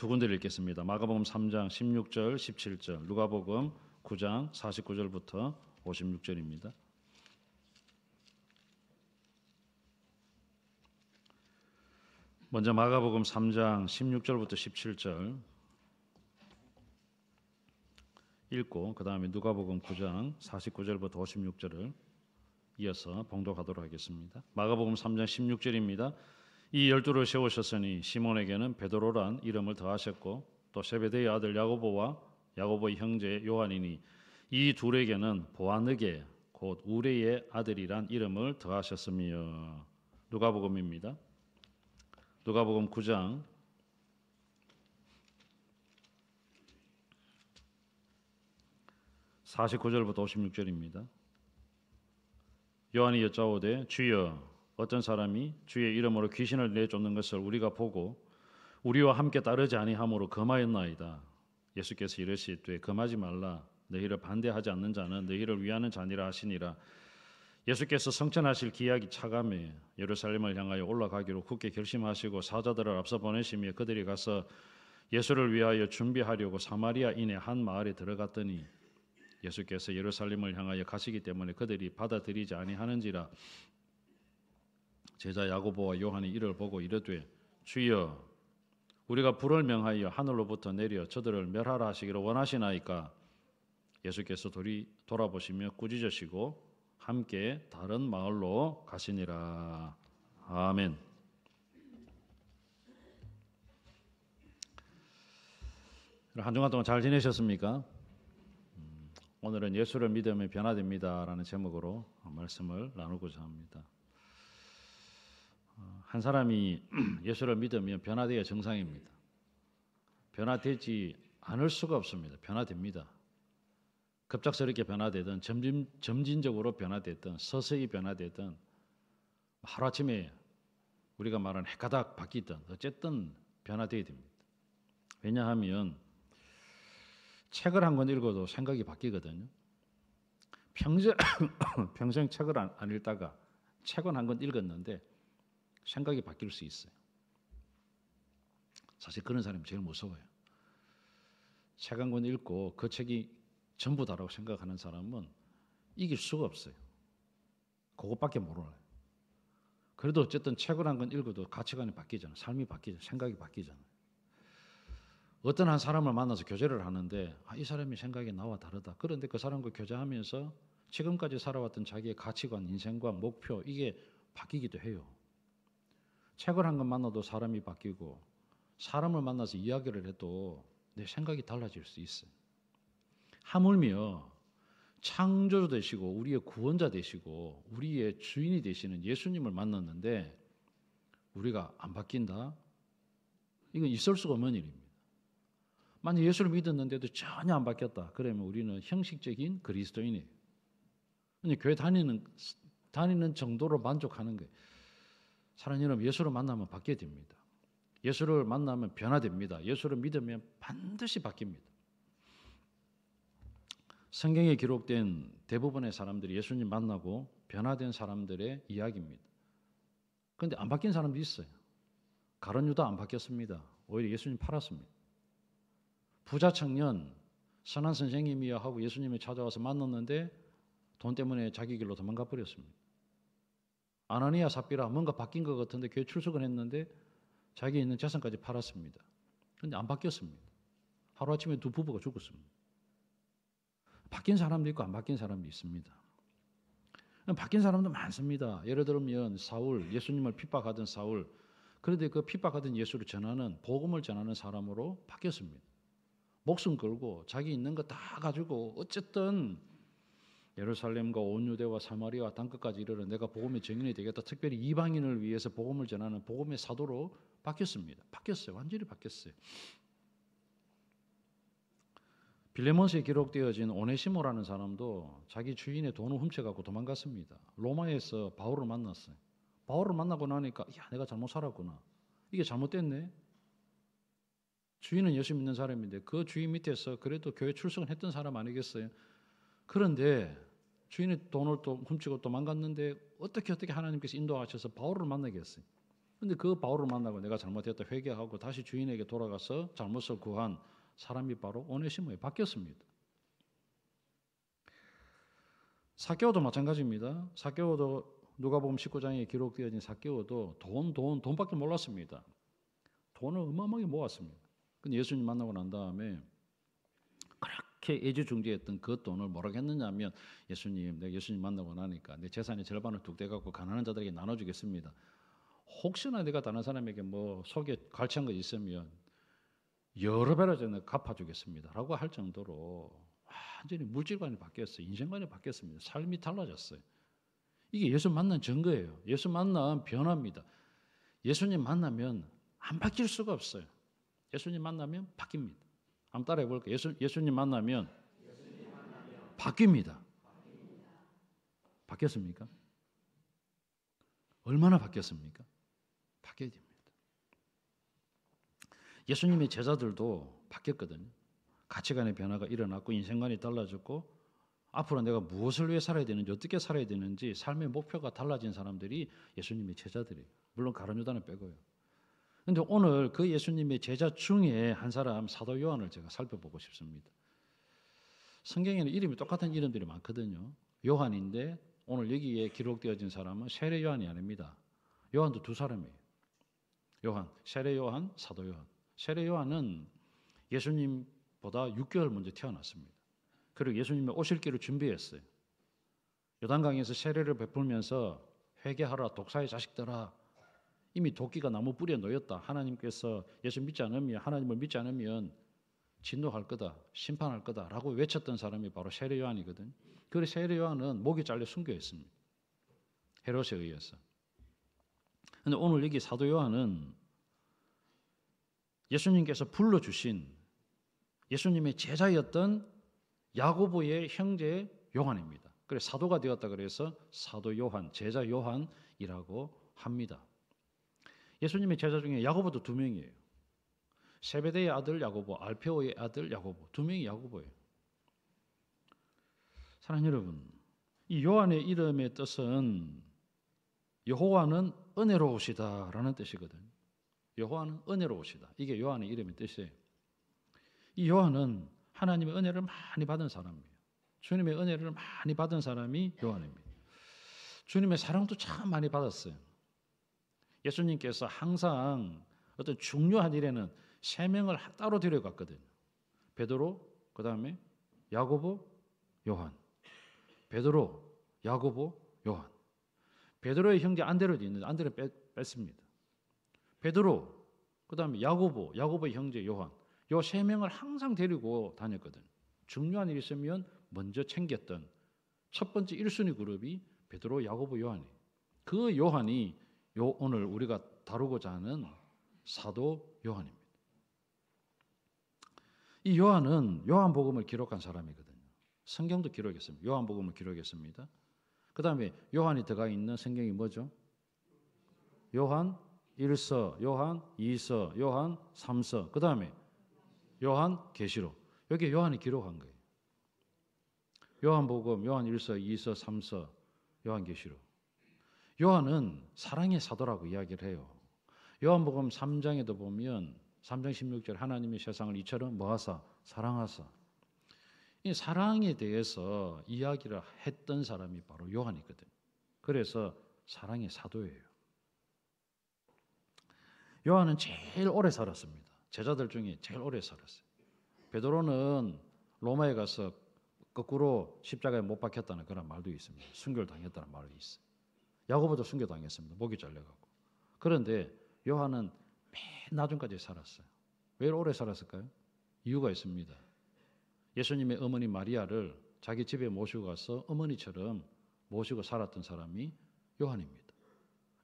두 군데를 읽겠습니다. 마가복음 3장 16절, 17절, 누가복음 9장 49절부터 56절입니다. 먼저 마가복음 3장 16절부터 17절 읽고 그 다음에 누가복음 9장 49절부터 56절을 이어서 봉독하도록 하겠습니다. 마가복음 3장 16절입니다. 이 12를 세우셨으니 시몬에게는 베드로란 이름을 더하셨고 또 세베대의 아들 야고보와 야고보의 형제 요한이니 이 둘에게는 보아느게 곧 우레의 아들이란 이름을 더하셨으며. 누가복음입니다. 누가복음 9장 49절부터 56절입니다. 요한이 여짜오되 주여 어떤 사람이 주의 이름으로 귀신을 내쫓는 것을 우리가 보고 우리와 함께 따르지 아니함으로 금하였나이다. 예수께서 이르시되 금하지 말라. 너희를 반대하지 않는 자는 너희를 위하는 자니라 하시니라. 예수께서 성천하실 기약이 차감해 예루살렘을 향하여 올라가기로 굳게 결심하시고 사자들을 앞서 보내시며 그들이 가서 예수를 위하여 준비하려고 사마리아인의 한 마을에 들어갔더니 예수께서 예루살렘을 향하여 가시기 때문에 그들이 받아들이지 아니하는지라. 제자 야고보와 요한이 이를 보고 이르되 주여 우리가 불을 명하여 하늘로부터 내려 저들을 멸하라 하시기를 원하시나이까. 예수께서 돌아보시며 꾸짖으시고 함께 다른 마을로 가시니라. 아멘. 한 주간 동안 잘 지내셨습니까? 오늘은 예수를 믿으면 변화됩니다 라는 제목으로 말씀을 나누고자 합니다. 한 사람이 예수를 믿으면 변화되어야 정상입니다. 변화되지 않을 수가 없습니다. 변화됩니다. 급작스럽게 변화되든 점진적으로 변화되든 서서히 변화되든 하루아침에 우리가 말하는 해가닥 바뀌든 어쨌든 변화되어야 됩니다. 왜냐하면 책을 한 권 읽어도 생각이 바뀌거든요. 평생 책을 안 읽다가 책은 한 권 읽었는데 생각이 바뀔 수 있어요. 사실 그런 사람이 제일 무서워요. 책 한 권 읽고 그 책이 전부다라고 생각하는 사람은 이길 수가 없어요. 그것밖에 몰라요. 그래도 어쨌든 책을 한 권 읽어도 가치관이 바뀌잖아요. 삶이 바뀌잖아요. 생각이 바뀌잖아요. 어떤 한 사람을 만나서 교제를 하는데 이 사람이 생각이 나와 다르다. 그런데 그 사람과 교제하면서 지금까지 살아왔던 자기의 가치관, 인생과 목표 이게 바뀌기도 해요. 책을 한 권 만나도 사람이 바뀌고 사람을 만나서 이야기를 해도 내 생각이 달라질 수 있어요. 하물며 창조주 되시고 우리의 구원자 되시고 우리의 주인이 되시는 예수님을 만났는데 우리가 안 바뀐다? 이건 있을 수가 없는 일입니다. 만약 예수를 믿었는데도 전혀 안 바뀌었다. 그러면 우리는 형식적인 그리스도인이에요. 그냥 교회 다니는 정도로 만족하는 거예요. 사랑하는 여러분, 예수를 만나면 바뀌어야 됩니다. 예수를 만나면 변화됩니다. 예수를 믿으면 반드시 바뀝니다. 성경에 기록된 대부분의 사람들이 예수님 만나고 변화된 사람들의 이야기입니다. 그런데 안 바뀐 사람도 있어요. 가룟 유다 안 바뀌었습니다. 오히려 예수님 팔았습니다. 부자 청년 선한 선생님이여 하고 예수님이 찾아와서 만났는데 돈 때문에 자기 길로 도망가 버렸습니다. 아나니아 삽비라 뭔가 바뀐 것 같은데 교회 출석은 했는데 자기 있는 재산까지 팔았습니다. 그런데 안 바뀌었습니다. 하루아침에 두 부부가 죽었습니다. 바뀐 사람도 있고 안 바뀐 사람도 있습니다. 바뀐 사람도 많습니다. 예를 들면 사울, 예수님을 핍박하던 사울, 그런데 그 핍박하던 예수를 전하는 복음을 전하는 사람으로 바뀌었습니다. 목숨 걸고 자기 있는 거 다 가지고 어쨌든 예루살렘과 온 유대와 사마리아와 땅끝까지 이르러 내가 복음의 증인이 되겠다. 특별히 이방인을 위해서 복음을 전하는 복음의 사도로 바뀌었습니다. 바뀌었어요. 완전히 바뀌었어요. 빌레몬스에 기록되어진 오네시모라는 사람도 자기 주인의 돈을 훔쳐갖고 도망갔습니다. 로마에서 바울을 만났어요. 바울을 만나고 나니까 야 내가 잘못 살았구나. 이게 잘못됐네. 주인은 예수 믿는 사람인데 그 주인 밑에서 그래도 교회 출석을 했던 사람 아니겠어요? 그런데 주인의 돈을 또 훔치고 도망갔는데 어떻게 하나님께서 인도하셔서 바울을 만나게 했어요. 근데 그 바울을 만나고 내가 잘못했다 회개하고 다시 주인에게 돌아가서 잘못을 구한 사람이 바로 오네시모에 바뀌었습니다. 삭개오도 마찬가지입니다. 삭개오도 누가복음 19장에 기록되어진 삭개오도 돈밖에 몰랐습니다. 돈을 어마어마하게 모았습니다. 근데 예수님 만나고 난 다음에 그렇게 애지중지했던 그 돈을 뭐라고 했느냐 하면 예수님, 내가 예수님 만나고 나니까 내 재산의 절반을 뚝 떼갖고 가난한 자들에게 나눠주겠습니다. 혹시나 내가 다른 사람에게 뭐 속에 갈취한 거 있으면 여러 배로 저는 갚아주겠습니다 라고 할 정도로 완전히 물질관이 바뀌었어요. 인생관이 바뀌었습니다. 삶이 달라졌어요. 이게 예수 만난 증거예요. 예수 만난 변화입니다. 예수님 만나면 안 바뀔 수가 없어요. 예수님 만나면 바뀝니다. 한번 따라해 볼까요? 예수님 만나면 바뀝니다. 바뀌었습니까? 얼마나 바뀌었습니까? 바뀌어야 됩니다. 예수님의 제자들도 바뀌었거든요. 가치관의 변화가 일어났고 인생관이 달라졌고 앞으로 내가 무엇을 위해 살아야 되는지 어떻게 살아야 되는지 삶의 목표가 달라진 사람들이 예수님의 제자들이에요. 물론 가룟 유다는 빼고요. 그런데 오늘 그 예수님의 제자 중에 한 사람 사도 요한을 제가 살펴보고 싶습니다. 성경에는 이름이 똑같은 이름들이 많거든요. 요한인데 오늘 여기에 기록되어진 사람은 세례 요한이 아닙니다. 요한도 두 사람이에요. 요한, 세례 요한, 사도 요한. 세례 요한은 예수님보다 6개월 먼저 태어났습니다. 그리고 예수님의 오실 길을 준비했어요. 요단강에서 세례를 베풀면서 회개하라 독사의 자식들아, 이미 도끼가 나무 뿌리에 놓였다. 하나님께서 예수 믿지 않으면, 하나님을 믿지 않으면 진노할 거다, 심판할 거다라고 외쳤던 사람이 바로 세례 요한이거든요. 그리고 세례 요한은 목이 잘려 순교 했습니다. 헤롯에 의해서. 그런데 오늘 여기 사도 요한은 예수님께서 불러주신 예수님의 제자였던 야고보의 형제 요한입니다. 그래서 사도가 되었다 그래서 사도 요한, 제자 요한이라고 합니다. 예수님의 제자 중에 야고보도 두 명이에요. 세베대의 아들 야고보, 알페오의 아들 야고보, 두 명이 야고보예요. 사랑하는 여러분, 이 요한의 이름의 뜻은 여호와는 은혜로우시다라는 뜻이거든요. 여호와는 은혜로우시다. 이게 요한의 이름의 뜻이에요. 이 요한은 하나님의 은혜를 많이 받은 사람이에요. 주님의 은혜를 많이 받은 사람이 요한입니다. 주님의 사랑도 참 많이 받았어요. 예수님께서 항상 어떤 중요한 일에는 세 명을 따로 데려갔거든요. 베드로, 그 다음에 야고보, 요한. 베드로, 야고보, 요한. 베드로의 형제 안드레도 있는데 안드레 뺐습니다. 베드로, 그 다음에 야고보, 야고보의 형제 요한. 요 세 명을 항상 데리고 다녔거든요. 중요한 일이 있으면 먼저 챙겼던 첫 번째 1순위 그룹이 베드로, 야고보, 요한이에요. 그 요한이 오늘 우리가 다루고자 하는 사도 요한입니다. 이 요한은 요한복음을 기록한 사람이거든요. 성경도 기록했습니다. 요한복음을 기록했습니다. 그 다음에 요한이 들어가 있는 성경이 뭐죠? 요한 1서, 요한 2서, 요한 3서, 그 다음에 요한 계시록. 여기 요한이 기록한 거예요. 요한복음, 요한 1서, 2서, 3서, 요한 계시록. 요한은 사랑의 사도라고 이야기를 해요. 요한복음 3장에도 보면 3장 16절 하나님의 세상을 이처럼 뭐하사? 사랑하사. 이 사랑에 대해서 이야기를 했던 사람이 바로 요한이거든요. 그래서 사랑의 사도예요. 요한은 제일 오래 살았습니다. 제자들 중에 제일 오래 살았어요. 베드로는 로마에 가서 거꾸로 십자가에 못 박혔다는 그런 말도 있습니다. 순교를 당했다는 말이 있어요. 야고보도 순교당했습니다. 목이 잘려가고. 그런데 요한은 맨 나중까지 살았어요. 왜 오래 살았을까요? 이유가 있습니다. 예수님의 어머니 마리아를 자기 집에 모시고 가서 어머니처럼 모시고 살았던 사람이 요한입니다.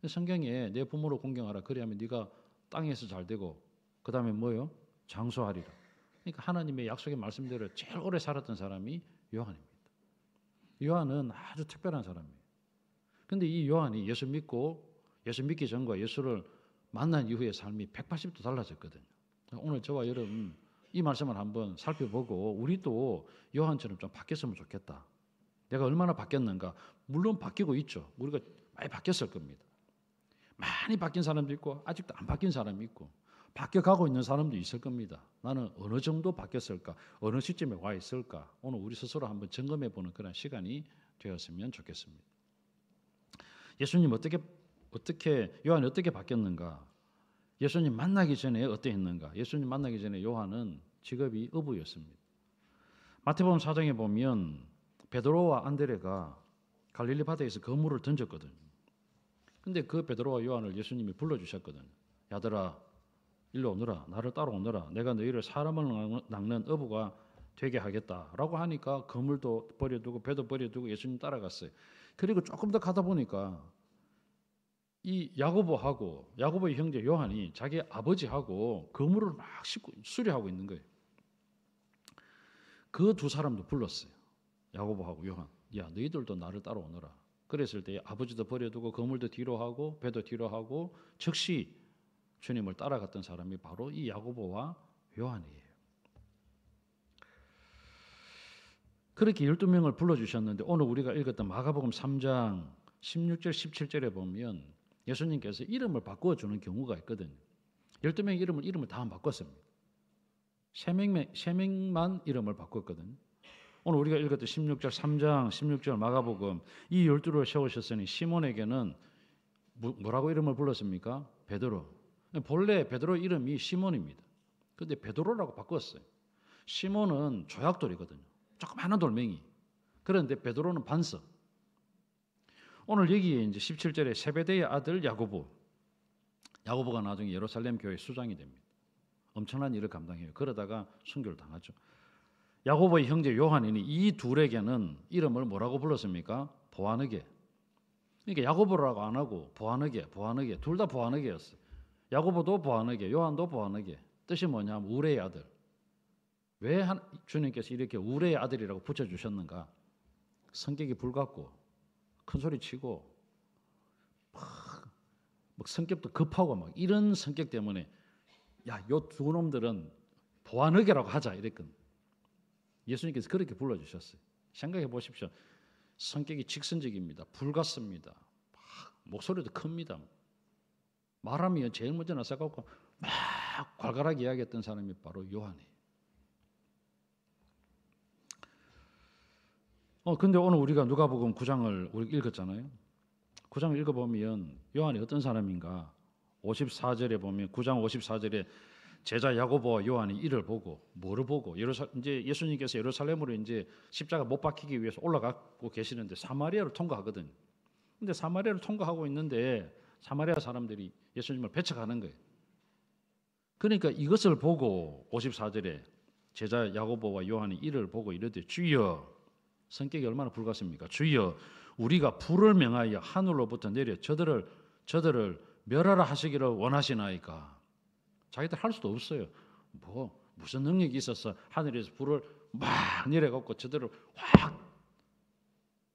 성경에 내 부모를 공경하라. 그리하면 네가 땅에서 잘 되고 그 다음에 뭐요? 장수하리라. 그러니까 하나님의 약속의 말씀대로 제일 오래 살았던 사람이 요한입니다. 요한은 아주 특별한 사람이에요. 그런데 이 요한이 예수 믿기 전과 예수를 만난 이후의 삶이 180도 달라졌거든요. 오늘 저와 여러분 이 말씀을 한번 살펴보고 우리도 요한처럼 좀 바뀌었으면 좋겠다. 내가 얼마나 바뀌었는가? 물론 바뀌고 있죠. 우리가 많이 바뀌었을 겁니다. 많이 바뀐 사람도 있고 아직도 안 바뀐 사람이 있고 바뀌어가고 있는 사람도 있을 겁니다. 나는 어느 정도 바뀌었을까? 어느 시점에 와 있을까? 오늘 우리 스스로 한번 점검해보는 그런 시간이 되었으면 좋겠습니다. 예수님 어떻게 요한이 어떻게 바뀌었는가? 예수님 만나기 전에 어떠했는가? 예수님 만나기 전에 요한은 직업이 어부였습니다. 마태복음 4장에 보면 베드로와 안드레가 갈릴리 바다에서 그물을 던졌거든요. 근데 그 베드로와 요한을 예수님이 불러주셨거든요. 야들아 일로 오너라. 나를 따라오너라. 내가 너희를 사람을 낚는 어부가 되게 하겠다라고 하니까 그물도 버려두고 배도 버려두고 예수님 따라갔어요. 그리고 조금 더 가다 보니까 이 야고보의 형제 요한이 자기 아버지하고 그물을 막 싣고 수리하고 있는 거예요. 그 두 사람도 불렀어요. 야고보하고 요한. 야, 너희들도 나를 따라오너라. 그랬을 때 아버지도 버려두고 그물도 뒤로 하고 배도 뒤로 하고 즉시 주님을 따라갔던 사람이 바로 이 야고보와 요한이에요. 그렇게 12명을 불러주셨는데 오늘 우리가 읽었던 마가복음 3장 16절 17절에 보면 예수님께서 이름을 바꿔주는 경우가 있거든요. 12명의 이름을 다 안 바꿨습니다. 3명만 이름을 바꿨거든요. 오늘 우리가 읽었던 16절 3장 16절 마가복음 이 12를 세우셨으니 시몬에게는 뭐라고 이름을 불렀습니까? 베드로. 본래 베드로 이름이 시몬입니다. 그런데 베드로라고 바꿨어요. 시몬은 조약돌이거든요. 조그마한 돌멩이. 그런데 베드로는 반석. 오늘 여기에 이제 17절에 세베대의 아들 야고보가 나중에 예루살렘 교회 수장이 됩니다. 엄청난 일을 감당해요. 그러다가 순교를 당하죠. 야고보의 형제 요한이니 이 둘에게는 이름을 뭐라고 불렀습니까? 보아너게. 그러니까 야고보라고 안 하고 보아너게 둘 다 보아너게였어요. 야고보도 보아너게, 요한도 보아너게. 뜻이 뭐냐면 우레의 아들. 왜 주님께서 이렇게 우레의 아들이라고 붙여주셨는가? 성격이 불같고 큰 소리 치고 막 성격도 급하고 막 이런 성격 때문에 야, 요 두 놈들은 보아너게라고 하자 이랬거든요. 예수님께서 그렇게 불러주셨어요. 생각해 보십시오. 성격이 직선적입니다. 불같습니다. 목소리도 큽니다. 말하면 제일 먼저 나서갖고 막 괄괄하게 이야기했던 사람이 바로 요한이에요. 근데 오늘 우리가 누가복음 9장을 우리 읽었잖아요. 9장을 읽어보면 요한이 어떤 사람인가? 54절에 보면 9장 54절에 제자 야고보와 요한이 이를 보고 뭐를 보고 이제 예수님께서 예루살렘으로 이제 십자가 못 박히기 위해서 올라가고 계시는데 사마리아를 통과하거든요. 근데 사마리아를 통과하고 있는데 사마리아 사람들이 예수님을 배척하는 거예요. 그러니까 이것을 보고 54절에 제자 야고보와 요한이 이를 보고 이르되 주여, 성격이 얼마나 불같습니까? 주여, 우리가 불을 명하여 하늘로부터 내려 저들을 멸하라 하시기를 원하시나이까? 자기들 할 수도 없어요. 무슨 능력이 있어서 하늘에서 불을 막 내려갖고 저들을 확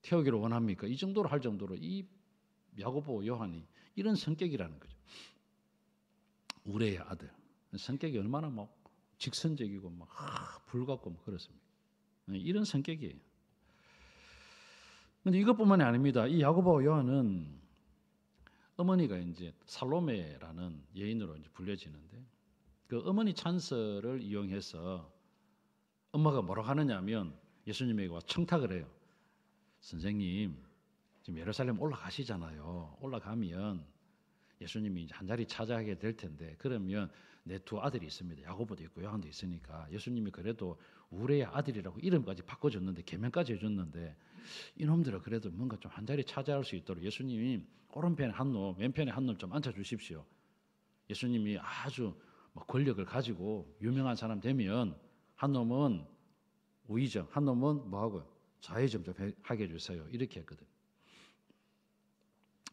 태우기를 원합니까? 이 정도로 할 정도로 이 야고보 요한이 이런 성격이라는 거죠. 우레의 아들. 성격이 얼마나 막 직선적이고 막 불같고 막 그렇습니다. 이런 성격이에요. 근데 이것뿐만이 아닙니다. 이 야고보와 요한은 어머니가 이제 살로메라는 여인으로 이제 불려지는데 그 어머니 찬스를 이용해서 엄마가 뭐라고 하느냐면 예수님에게 와 청탁을 해요. 선생님, 지금 예루살렘 올라가시잖아요. 올라가면 예수님이 한 자리 차지하게 될 텐데 그러면 내 두 아들이 있습니다. 야고보도 있고 요한도 있으니까 예수님이 그래도 우레의 아들이라고 이름까지 바꿔줬는데 계명까지 해줬는데 이놈들은 그래도 뭔가 좀 한 자리 차지할 수 있도록 예수님이 오른편에 한 놈, 왼편에 한 놈 좀 앉혀주십시오. 예수님이 아주 권력을 가지고 유명한 사람 되면 한 놈은 우의정, 한 놈은 뭐하고요? 좌회전 좀 하게 해주세요. 이렇게 했거든.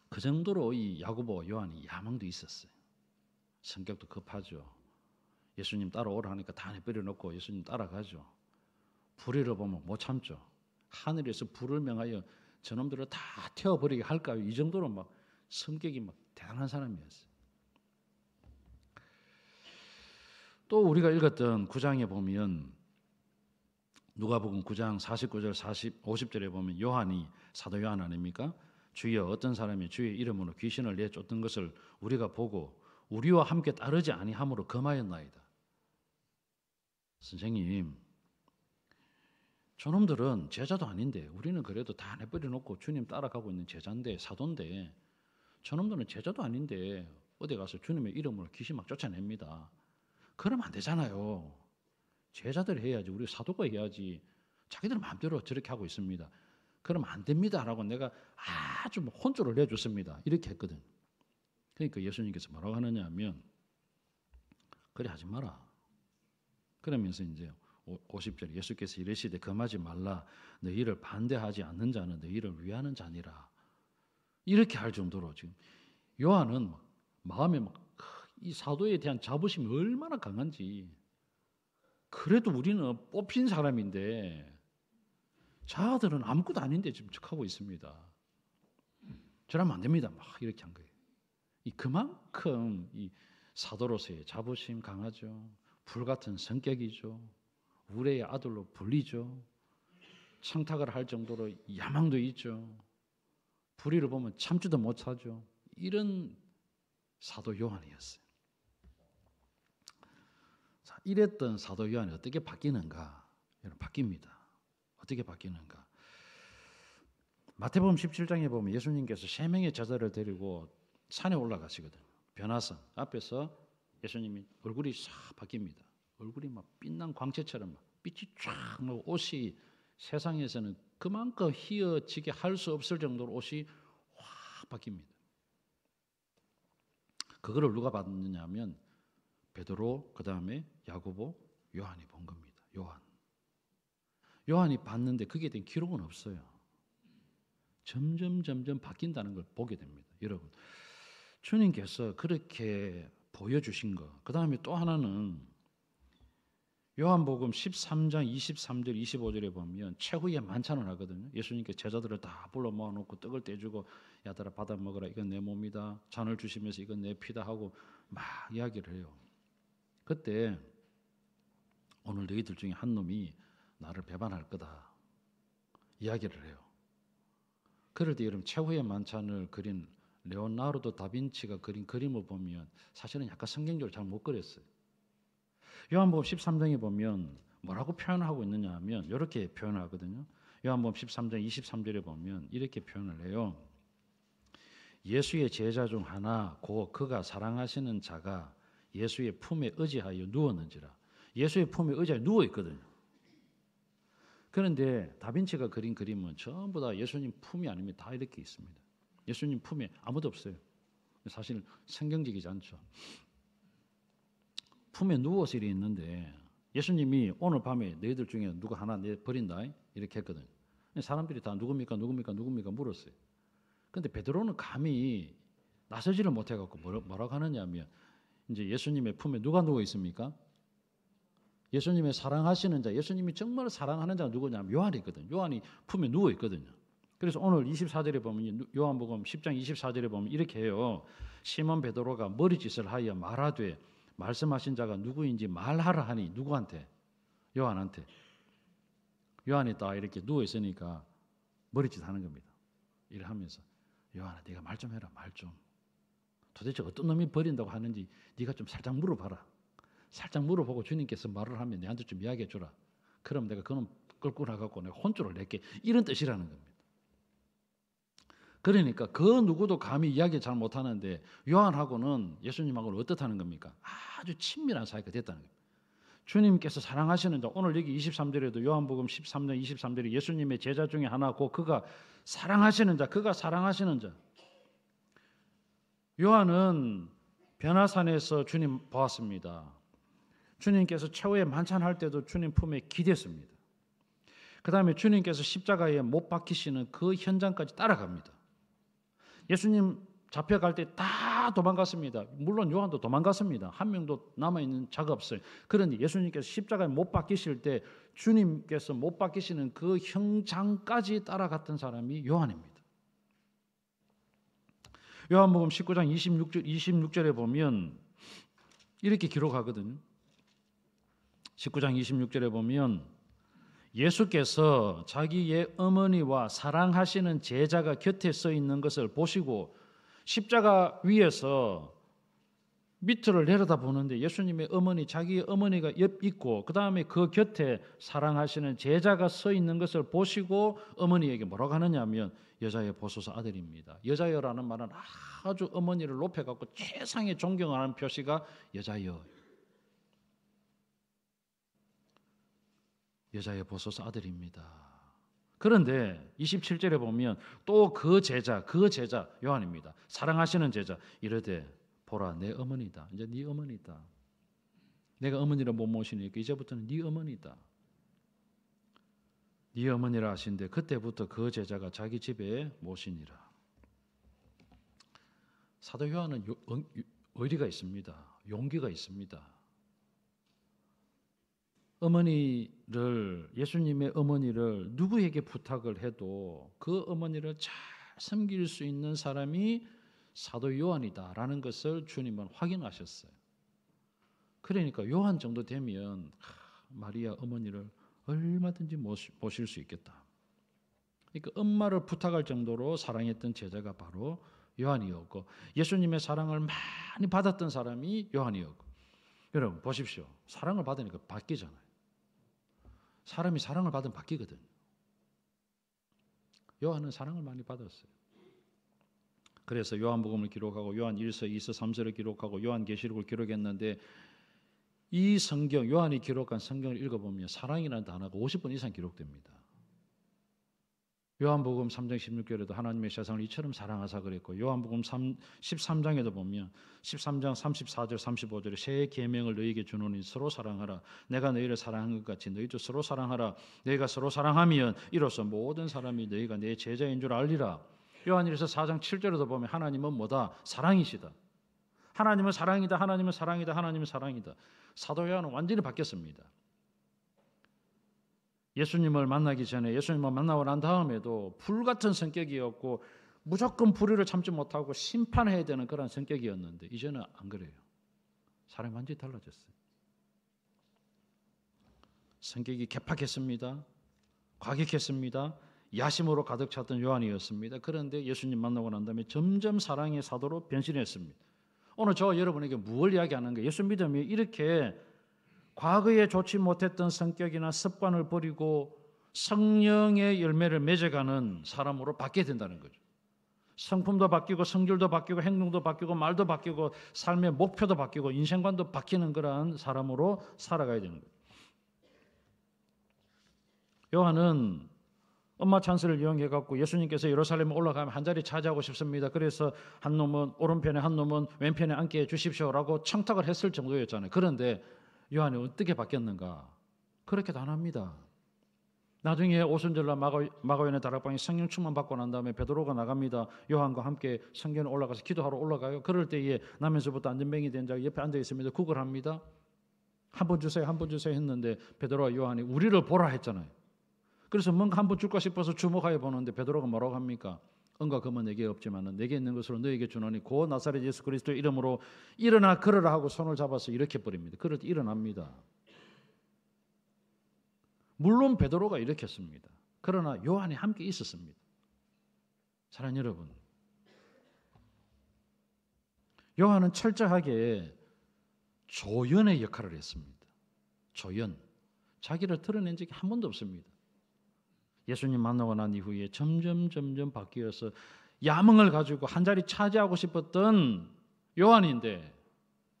그 정도로 이 야고보 요한이 야망도 있었어요. 성격도 급하죠. 예수님 따라오라 하니까 다 내버려놓고 예수님 따라가죠. 불의를 보면 못 참죠. 하늘에서 불을 명하여 저놈들을 다 태워버리게 할까요? 이 정도로 막 성격이 막 대단한 사람이었어요. 또 우리가 읽었던 9장에 보면 누가복음 9장 49절 50절에 보면 요한이 사도 요한 아닙니까? 주여 어떤 사람이 주의 이름으로 귀신을 내쫓던 것을 우리가 보고 우리와 함께 따르지 아니함으로 금하였나이다. 선생님, 저놈들은 제자도 아닌데 우리는 그래도 다 내버려 놓고 주님 따라가고 있는 제자인데 사도인데 저놈들은 제자도 아닌데 어디 가서 주님의 이름으로 귀신 막 쫓아냅니다. 그러면 안 되잖아요. 제자들이 해야지. 우리 사도가 해야지. 자기들 마음대로 저렇게 하고 있습니다. 그러면 안 됩니다라고 내가 아주 혼쭐을 내줬습니다. 이렇게 했거든. 그러니까 예수님께서 뭐라고 하느냐 하면 그래 하지 마라. 그러면서 이제 50절 예수께서 이르시되 금하지 말라. 너희를 반대하지 않는 자는 너희를 위하는 자니라. 이렇게 할 정도로 지금 요한은 마음에 이 사도에 대한 자부심이 얼마나 강한지. 그래도 우리는 뽑힌 사람인데 자들은 아무것도 아닌데 지금 척하고 있습니다. 저러면 안 됩니다. 막 이렇게 한 거예요. 그만큼 이 사도로서의 자부심 강하죠. 불같은 성격이죠. 우레의 아들로 불리죠. 청탁을 할 정도로 야망도 있죠. 불의를 보면 참지도 못하죠. 이런 사도 요한이었어요. 자, 이랬던 사도 요한이 어떻게 바뀌는가? 여러분, 바뀝니다. 어떻게 바뀌는가? 마태복음 17장에 보면 예수님께서 세 명의 제자를 데리고 산에 올라가시거든요. 변화산 앞에서 예수님이 얼굴이 싹 바뀝니다. 얼굴이 막 빛난 광채처럼 막 빛이 쫙 나고 옷이 세상에서는 그만큼 희어지게 할 수 없을 정도로 옷이 확 바뀝니다. 그거를 누가 봤느냐 하면 베드로, 그 다음에 야고보, 요한이 본 겁니다. 요한이 봤는데 그게 된 기록은 없어요. 점점 바뀐다는 걸 보게 됩니다. 여러분, 주님께서 그렇게 보여주신 거. 그 다음에 또 하나는 요한복음 13장 23절 25절에 보면 최후의 만찬을 하거든요. 예수님께 제자들을 다 불러 모아놓고 떡을 떼주고 야들아 받아 먹어라. 이건 내 몸이다. 잔을 주시면서 이건 내 피다 하고 막 이야기를 해요. 그때 오늘 너희들 중에 한 놈이 나를 배반할 거다. 이야기를 해요. 그럴 때 여러분 최후의 만찬을 그린 레오나르도 다빈치가 그린 그림을 보면 사실은 약간 성경적으로 잘 못 그렸어요. 요한복음 13장에 보면 뭐라고 표현하고 있느냐 하면 이렇게 표현하거든요. 요한복음 13장 23절에 보면 이렇게 표현을 해요. 예수의 제자 중 하나 곧 그가 사랑하시는 자가 예수의 품에 의지하여 누웠는지라. 예수의 품에 의지하여 누워 있거든요. 그런데 다빈치가 그린 그림은 전부 다 예수님 품이 아니면 다 이렇게 있습니다. 예수님 품에 아무도 없어요. 사실 성경적이지 않죠. 품에 누워서 이렇게 있는데 예수님이 오늘 밤에 너희들 중에 누가 하나 내 버린다 이렇게 했거든요. 사람들이 다 누굽니까 물었어요. 그런데 베드로는 감히 나서지를 못해갖고 뭐라고 하느냐면 이제 예수님의 품에 누가 누워 있습니까? 예수님의 사랑하시는 자, 예수님이 정말 사랑하는 자가 누구냐면 요한이거든요. 요한이 품에 누워 있거든요. 그래서 오늘 24절에 보면 요한복음 10장 24절에 보면 이렇게 해요. 시몬 베드로가 머리짓을 하여 말하되 말씀하신 자가 누구인지 말하라 하니 누구한테? 요한한테. 요한이 딱 이렇게 누워 있으니까 머리짓 하는 겁니다. 이래 하면서 요한아 네가 말 좀 해라. 말 좀. 도대체 어떤 놈이 버린다고 하는지 네가 좀 살짝 물어봐라. 살짝 물어보고 주님께서 말을 하면 내한테 좀 이야기해 주라. 그럼 내가 그놈 끌고 나가고 내가 혼쭐을 낼게. 이런 뜻이라는 겁니다. 그러니까 그 누구도 감히 이야기 잘 못하는데 요한하고는 예수님하고는 어떻다는 겁니까? 아주 친밀한 사이가 됐다는 겁니다. 주님께서 사랑하시는 자, 오늘 여기 23절에도 요한복음 13장 23절에 예수님의 제자 중에 하나 고 그가 사랑하시는 자, 그가 사랑하시는 자. 요한은 변화산에서 주님 보았습니다. 주님께서 최후의 만찬할 때도 주님 품에 기댔습니다. 그 다음에 주님께서 십자가에 못 박히시는 그 현장까지 따라갑니다. 예수님 잡혀갈 때 다 도망갔습니다. 물론 요한도 도망갔습니다. 한 명도 남아있는 자가 없어요. 그런데 예수님께서 십자가에 못 박히실 때 주님께서 못 박히시는 그 현장까지 따라갔던 사람이 요한입니다. 요한복음 19장 26절에 보면 이렇게 기록하거든요. 19장 26절에 보면 예수께서 자기의 어머니와 사랑하시는 제자가 곁에 서 있는 것을 보시고 십자가 위에서 밑을 내려다보는데 예수님의 어머니, 자기의 어머니가 옆 있고 그 다음에 그 곁에 사랑하시는 제자가 서 있는 것을 보시고 어머니에게 뭐라고 하느냐 하면 여자여 보소서 아들입니다. 여자여라는 말은 아주 어머니를 높여갖고 최상의 존경하는 표시가 여자여. 여자여 보소서 아들입니다. 그런데 27절에 보면 또 그 제자 요한입니다. 사랑하시는 제자 이르되 보라 내 어머니다. 이제 네 어머니다. 내가 어머니를 못 모시니까 이제부터는 네 어머니다. 네 어머니라 하신데 그때부터 그 제자가 자기 집에 모시니라. 사도 요한은 의리가 있습니다. 용기가 있습니다. 어머니를 예수님의 어머니를 누구에게 부탁을 해도 그 어머니를 잘 섬길 수 있는 사람이 사도 요한이다라는 것을 주님은 확인하셨어요. 그러니까 요한 정도 되면 마리아 어머니를 얼마든지 모실 수 있겠다. 그러니까 엄마를 부탁할 정도로 사랑했던 제자가 바로 요한이었고 예수님의 사랑을 많이 받았던 사람이 요한이었고 여러분 보십시오. 사랑을 받으니까 바뀌잖아요. 사람이 사랑을 받으면 바뀌거든요. 요한은 사랑을 많이 받았어요. 그래서 요한복음을 기록하고 요한 1서, 2서, 3서를 기록하고 요한계시록을 기록했는데 이 성경, 요한이 기록한 성경을 읽어보면 사랑이라는 단어가 50번 이상 기록됩니다. 요한복음 3장 16절에도 하나님의 세상을 이처럼 사랑하사 그랬고 요한복음 13장에도 보면 13장 34절 35절에 새 계명을 너희에게 주노니 서로 사랑하라. 내가 너희를 사랑한 것 같이 너희도 서로 사랑하라. 너희가 서로 사랑하면 이로써 모든 사람이 너희가 내 제자인 줄 알리라. 요한일서 4장 7절에도 보면 하나님은 뭐다? 사랑이시다. 하나님은 사랑이다. 하나님은 사랑이다. 하나님은 사랑이다. 사도 요한은 완전히 바뀌었습니다. 예수님을 만나기 전에 예수님을 만나고 난 다음에도 불같은 성격이었고 무조건 불의를 참지 못하고 심판해야 되는 그런 성격이었는데 이제는 안 그래요. 사람이 완전히 달라졌어요. 성격이 개팍했습니다. 과격했습니다. 야심으로 가득 찼던 요한이었습니다. 그런데 예수님 만나고 난 다음에 점점 사랑의 사도로 변신했습니다. 오늘 저 여러분에게 무엇을 이야기하는 거예요? 예수 믿음이 이렇게 과거에 좋지 못했던 성격이나 습관을 버리고 성령의 열매를 맺어가는 사람으로 바뀌어야 된다는 거죠. 성품도 바뀌고 성질도 바뀌고 행동도 바뀌고 말도 바뀌고 삶의 목표도 바뀌고 인생관도 바뀌는 그러한 사람으로 살아가야 되는 거예요. 요한은 엄마 찬스를 이용해 갖고 예수님께서 예루살렘에 올라가면 한 자리 차지하고 싶습니다. 그래서 한 놈은 오른편에 한 놈은 왼편에 앉게 해 주십시오라고 청탁을 했을 정도였잖아요. 그런데 요한이 어떻게 바뀌었는가? 그렇게도 안 합니다. 나중에 오순절날 마가요한의 다락방에 성령 충만 받고 난 다음에 베드로가 나갑니다. 요한과 함께 성전에 올라가서 기도하러 올라가요. 그럴 때에 나면서부터 안전뱅이 된 자가 옆에 앉아 있습니다. 구걸합니다. 한 번 주세요, 한 번 주세요 했는데 베드로와 요한이 우리를 보라 했잖아요. 그래서 뭔가 한 번 줄까 싶어서 주목하여 보는데 베드로가 뭐라고 합니까? 은과 금은 내게 없지만 내게 있는 것으로 너에게 주노니 고 나사렛 예수 그리스도의 이름으로 일어나 걸으라 하고 손을 잡아서 일으켜 버립니다. 그럴 때 일어납니다. 물론 베드로가 일으켰습니다. 그러나 요한이 함께 있었습니다. 사랑하는 여러분, 요한은 철저하게 조연의 역할을 했습니다. 조연, 자기를 드러낸 적이 한 번도 없습니다. 예수님 만나고 난 이후에 점점 바뀌어서 야망을 가지고 한 자리 차지하고 싶었던 요한인데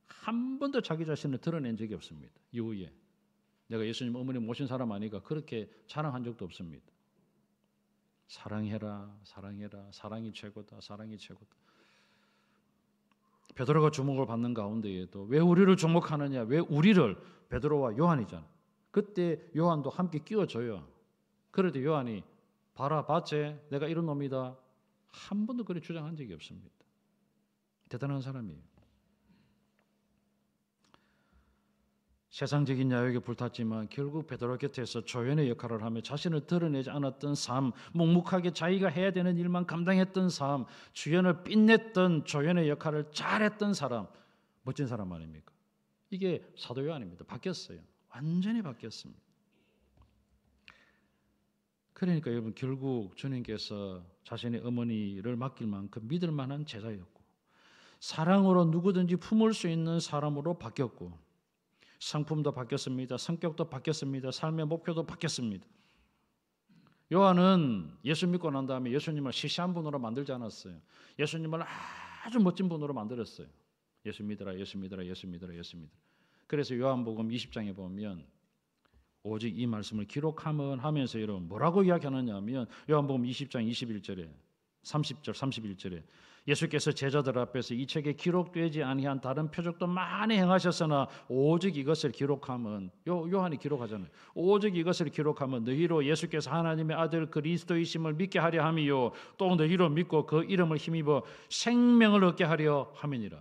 한 번도 자기 자신을 드러낸 적이 없습니다. 이후에 내가 예수님 어머니 모신 사람 아니까 그렇게 자랑한 적도 없습니다. 사랑해라, 사랑해라, 사랑이 최고다, 사랑이 최고다. 베드로가 주목을 받는 가운데에도 왜 우리를 주목하느냐? 왜 우리를? 베드로와 요한이잖아. 그때 요한도 함께 끼워줘요. 그럴 때 요한이 봐라 봤지? 내가 이런 놈이다. 한 번도 그렇게 주장한 적이 없습니다. 대단한 사람이에요. 세상적인 야욕에 불탔지만 결국 베드로 곁에서 조연의 역할을 하며 자신을 드러내지 않았던 삶, 묵묵하게 자기가 해야 되는 일만 감당했던 삶, 주연을 빛냈던 조연의 역할을 잘했던 사람, 멋진 사람 아닙니까? 이게 사도 요한입니다. 바뀌었어요. 완전히 바뀌었습니다. 그러니까 여러분 결국 주님께서 자신의 어머니를 맡길 만큼 믿을 만한 제자였고 사랑으로 누구든지 품을 수 있는 사람으로 바뀌었고 성품도 바뀌었습니다. 성격도 바뀌었습니다. 삶의 목표도 바뀌었습니다. 요한은 예수 믿고 난 다음에 예수님을 시시한 분으로 만들지 않았어요. 예수님을 아주 멋진 분으로 만들었어요. 예수 믿으라, 예수 믿으라, 예수 믿으라, 예수 믿으라. 그래서 요한복음 20장에 보면 오직 이 말씀을 기록하면 하면서 여러분 뭐라고 이야기하느냐 하면 요한복음 20장 21절에 30절 31절에 예수께서 제자들 앞에서 이 책에 기록되지 아니한 다른 표적도 많이 행하셨으나 오직 이것을 기록하면 요한이 기록하잖아요. 오직 이것을 기록하면 너희로 예수께서 하나님의 아들 그리스도이심을 믿게 하려 함이요 또 너희로 믿고 그 이름을 힘입어 생명을 얻게 하려 함이니라.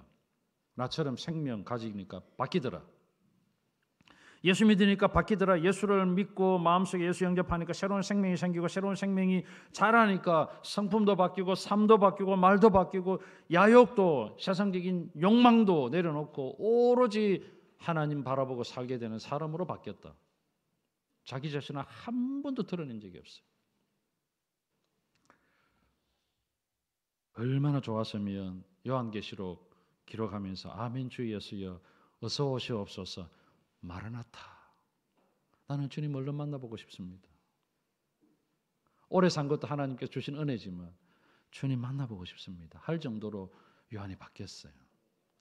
나처럼 생명 가지니까 바뀌더라. 예수 믿으니까 바뀌더라. 예수를 믿고 마음속에 예수 영접하니까 새로운 생명이 생기고 새로운 생명이 자라니까 성품도 바뀌고 삶도 바뀌고 말도 바뀌고 야욕도 세상적인 욕망도 내려놓고 오로지 하나님 바라보고 살게 되는 사람으로 바뀌었다. 자기 자신을 한 번도 드러낸 적이 없어요. 얼마나 좋았으면 요한계시록 기록하면서 아멘 주 예수여 어서 오시옵소서 마라나타. 나는 주님 얼른 만나보고 싶습니다. 오래 산 것도 하나님께서 주신 은혜지만 주님 만나보고 싶습니다. 할 정도로 요한이 바뀌었어요.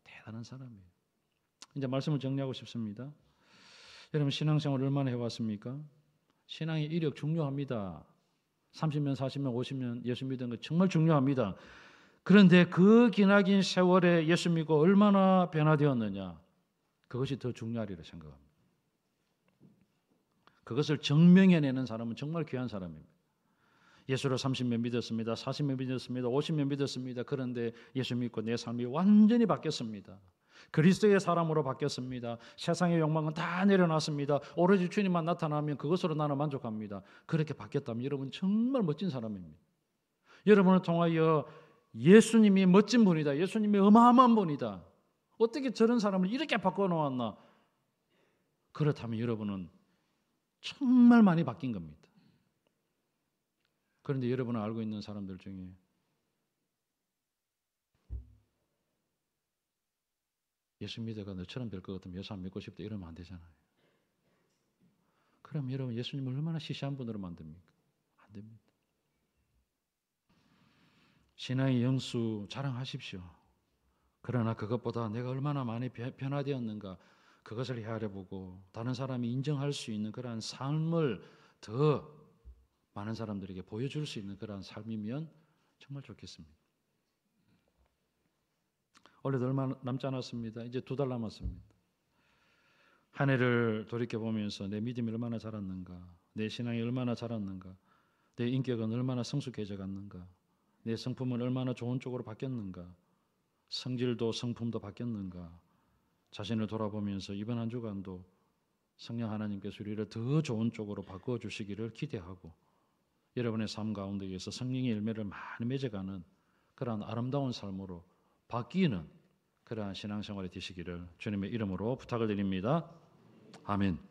대단한 사람이에요. 이제 말씀을 정리하고 싶습니다. 여러분 신앙생활 얼마나 해왔습니까? 신앙의 이력 중요합니다. 30년, 40년, 50년 예수 믿는 거 정말 중요합니다. 그런데 그 기나긴 세월에 예수 믿고 얼마나 변화되었느냐? 그것이 더 중요하리라 생각합니다. 그것을 증명해내는 사람은 정말 귀한 사람입니다. 예수를 30년 믿었습니다. 40년 믿었습니다. 50년 믿었습니다. 그런데 예수 믿고 내 삶이 완전히 바뀌었습니다. 그리스도의 사람으로 바뀌었습니다. 세상의 욕망은 다 내려놨습니다. 오로지 주님만 나타나면 그것으로 나는 만족합니다. 그렇게 바뀌었다면 여러분 정말 멋진 사람입니다. 여러분을 통하여 예수님이 멋진 분이다. 예수님이 어마어마한 분이다. 어떻게 저런 사람을 이렇게 바꿔놓았나? 그렇다면 여러분은 정말 많이 바뀐 겁니다. 그런데 여러분은 알고 있는 사람들 중에 예수 믿어가 너처럼 될 것 같으면 예수 안 믿고 싶다 이러면 안 되잖아요. 그럼 여러분 예수님을 얼마나 시시한 분으로 만듭니까? 안 됩니다. 신앙의 영수 자랑하십시오. 그러나 그것보다 내가 얼마나 많이 변화되었는가 그것을 헤아려보고 다른 사람이 인정할 수 있는 그러한 삶을 더 많은 사람들에게 보여줄 수 있는 그러한 삶이면 정말 좋겠습니다. 원래도 얼마 남지 않았습니다. 이제 2달 남았습니다. 한 해를 돌이켜보면서 내 믿음이 얼마나 자랐는가, 내 신앙이 얼마나 자랐는가, 내 인격은 얼마나 성숙해져 갔는가, 내 성품은 얼마나 좋은 쪽으로 바뀌었는가, 성질도 성품도 바뀌었는가, 자신을 돌아보면서 이번 한 주간도 성령 하나님께서 우리를 더 좋은 쪽으로 바꾸어 주시기를 기대하고 여러분의 삶 가운데에서 성령의 열매를 많이 맺어가는 그러한 아름다운 삶으로 바뀌는 그러한 신앙생활이 되시기를 주님의 이름으로 부탁을 드립니다. 아멘.